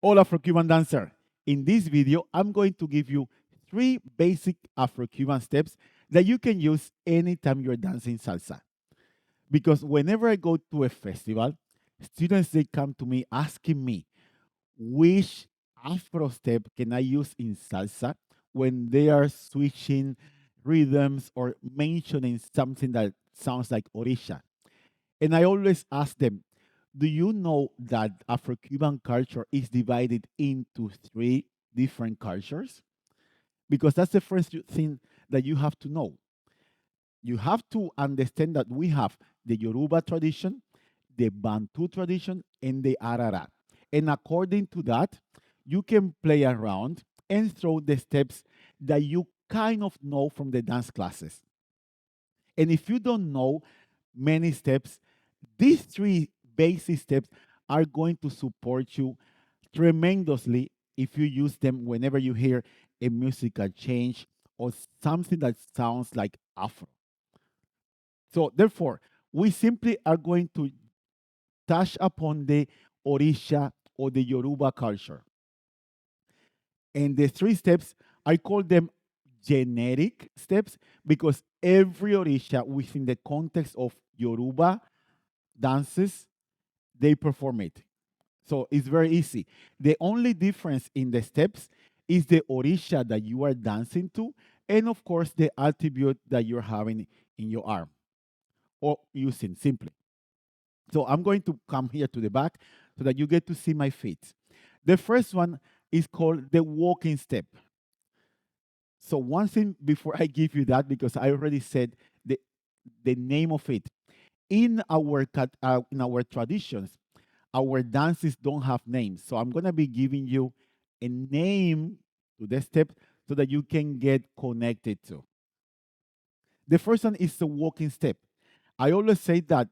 All Afro-Cuban dancer. In this video, I'm going to give you 3 basic Afro-Cuban steps that you can use anytime you're dancing salsa. Because whenever I go to a festival, students they come to me asking me which Afro step can I use in salsa when they are switching rhythms or mentioning something that sounds like Orisha. And I always ask them, do you know that Afro Cuban culture is divided into 3 different cultures? Because that's the first thing that you have to know. You have to understand that we have the Yoruba tradition, the Bantu tradition, and the Arara. And according to that, you can play around and throw the steps that you kind of know from the dance classes. And if you don't know many steps, these 3 basic steps are going to support you tremendously if you use them whenever you hear a musical change or something that sounds like Afro. So, therefore, we simply are going to touch upon the Orisha or the Yoruba culture. And the 3 steps, I call them generic steps because every Orisha within the context of Yoruba dances, they perform it. So it's very easy. The only difference in the steps is the Orisha that you are dancing to, and of course, the attribute that you're having in your arm or using simply. So I'm going to come here to the back so that you get to see my feet. The first one is called the walking step. So one thing before I give you that, because I already said the name of it. In our traditions, our dances don't have names. So I'm gonna be giving you a name to the step so that you can get connected to. The first one is the walking step. I always say that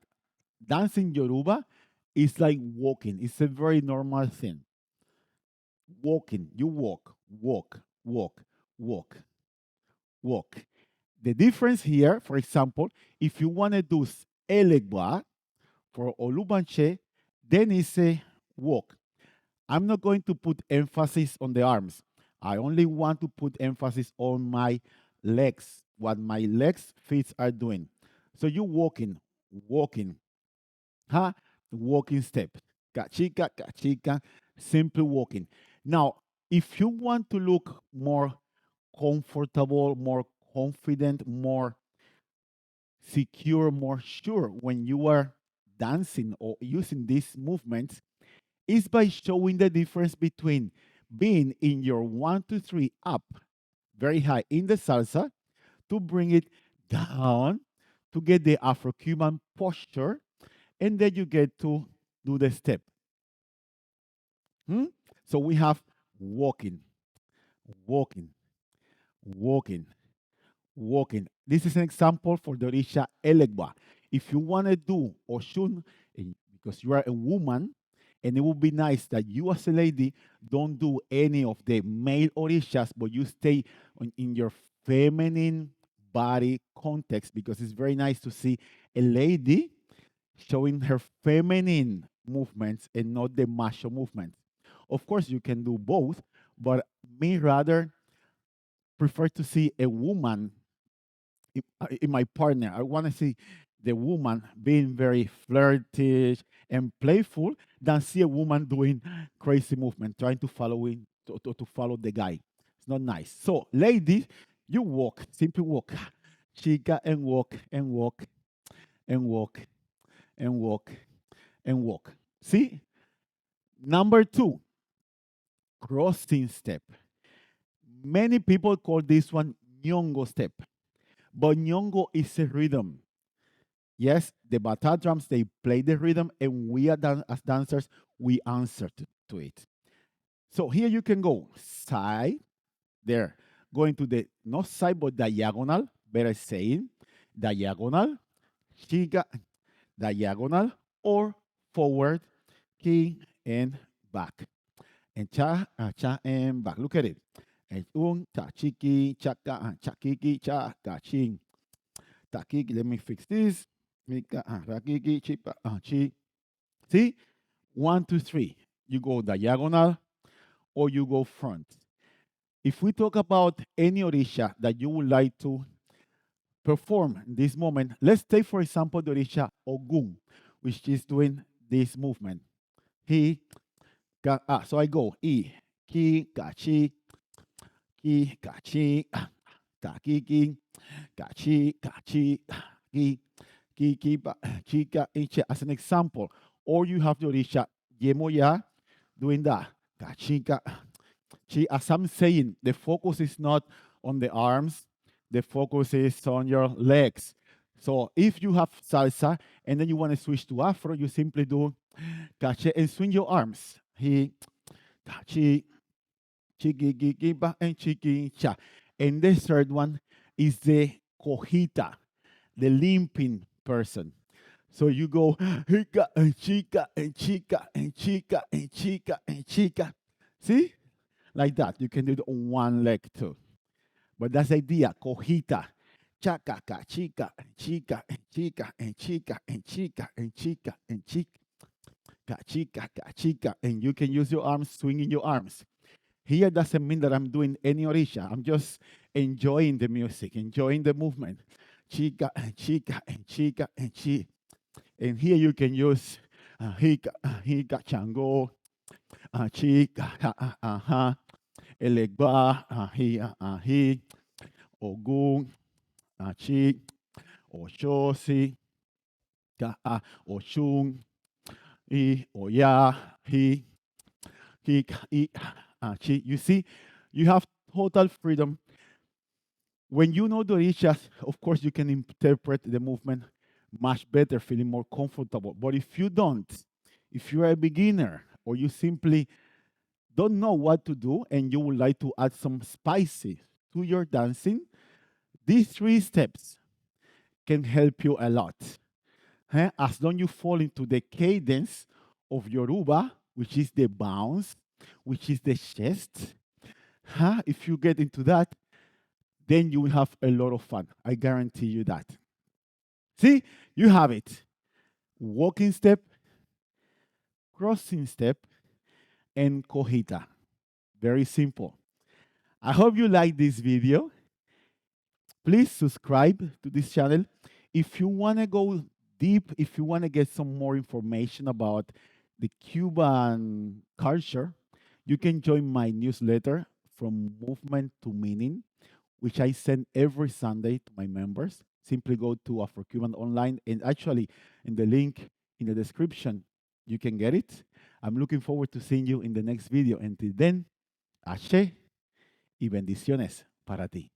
dancing Yoruba is like walking. It's a very normal thing. Walking, you walk, walk, walk, walk, walk. The difference here, for example, if you want to do elegba for Olubanche, then it's a walk. I'm not going to put emphasis on the arms. I only want to put emphasis on my legs, what my legs feet are doing. So you walking, walking, huh? Walking step. Kachika, kachika, simply walking. Now, if you want to look more comfortable, more confident, more secure, more sure when you are dancing or using these movements, is by showing the difference between being in your 1, 2, 3 up very high in the salsa to bring it down to get the Afro-Cuban posture, and then you get to do the step. Hmm? So we have walking, walking, walking, walking. This is an example for the Orisha Elegba. If you want to do Oshun, because you are a woman, and it would be nice that you as a lady don't do any of the male Orishas, but you stay in your feminine body context because it's very nice to see a lady showing her feminine movements and not the macho movements. Of course, you can do both, but me rather prefer to see a woman in my partner. I want to see the woman being very flirty and playful than see a woman doing crazy movement, trying to to follow the guy. It's not nice. So, ladies, you walk, simply walk, chica, and walk and walk and walk and walk and walk. See, number 2, crossing step. Many people call this one nyongo step, but nyongo is a rhythm. Yes, the bata drums, they play the rhythm, and we are as dancers, we answer to it. So here you can go side, there, going to the, not side, but diagonal, better saying, diagonal, chica, diagonal, or forward, key, and back. And cha, and back. Look at it. And cha, chiki, chaka, chakiki, cha, ching. Takiki, let me fix this. Mika, rakiki, chipa, chi. See? 1, 2, 3. You go diagonal, or you go front. If we talk about any Orisha that you would like to perform in this moment, let's take, for example, the Orisha Ogun, which is doing this movement. He, so I go, I, ki, chi, ki, chi, ki, chi, ki, chi, as an example. Or you have the Orisha Yemoya doing that. Chi, as I'm saying, the focus is not on the arms, the focus is on your legs. So if you have salsa and then you want to switch to Afro, you simply do cache and swing your arms. He, chi, chi, ba, and chi, cha. And the third one is the Cojita, the limping person. So you go chica and chica and chica and chica and chica and chica. See? Like that. You can do it on one leg too. But that's the idea. Cojita. Chaca, chica, and chica, and chica, and chica, and chica, and chica, and chica, chica. And you can use your arms, swinging your arms. Here doesn't mean that I'm doing any Orisha. I'm just enjoying the music, enjoying the movement. Chica, and chica, and chica, and chica. And here you can use hika, chango, chika, elegba, hi, ogun, chi, oshosi, oshun, oya, hi, chi. You see, you have total freedom. When you know the Orishas, of course, you can interpret the movement much better, feeling more comfortable. But if you don't, if you're a beginner or you simply don't know what to do and you would like to add some spices to your dancing, these 3 steps can help you a lot. As long you fall into the cadence of Yoruba, which is the bounce, which is the chest, if you get into that, then you will have a lot of fun. I guarantee you that. See, you have it. Walking step, crossing step, and Cojita. Very simple. I hope you like this video. Please subscribe to this channel. If you want to go deep, if you want to get some more information about the Cuban culture, you can join my newsletter, From Movement to Meaning, which I send every Sunday to my members. Simply go to Afrocuban online, and actually in the link in the description, you can get it. I'm looking forward to seeing you in the next video. Until then, Ashe y Bendiciones para ti.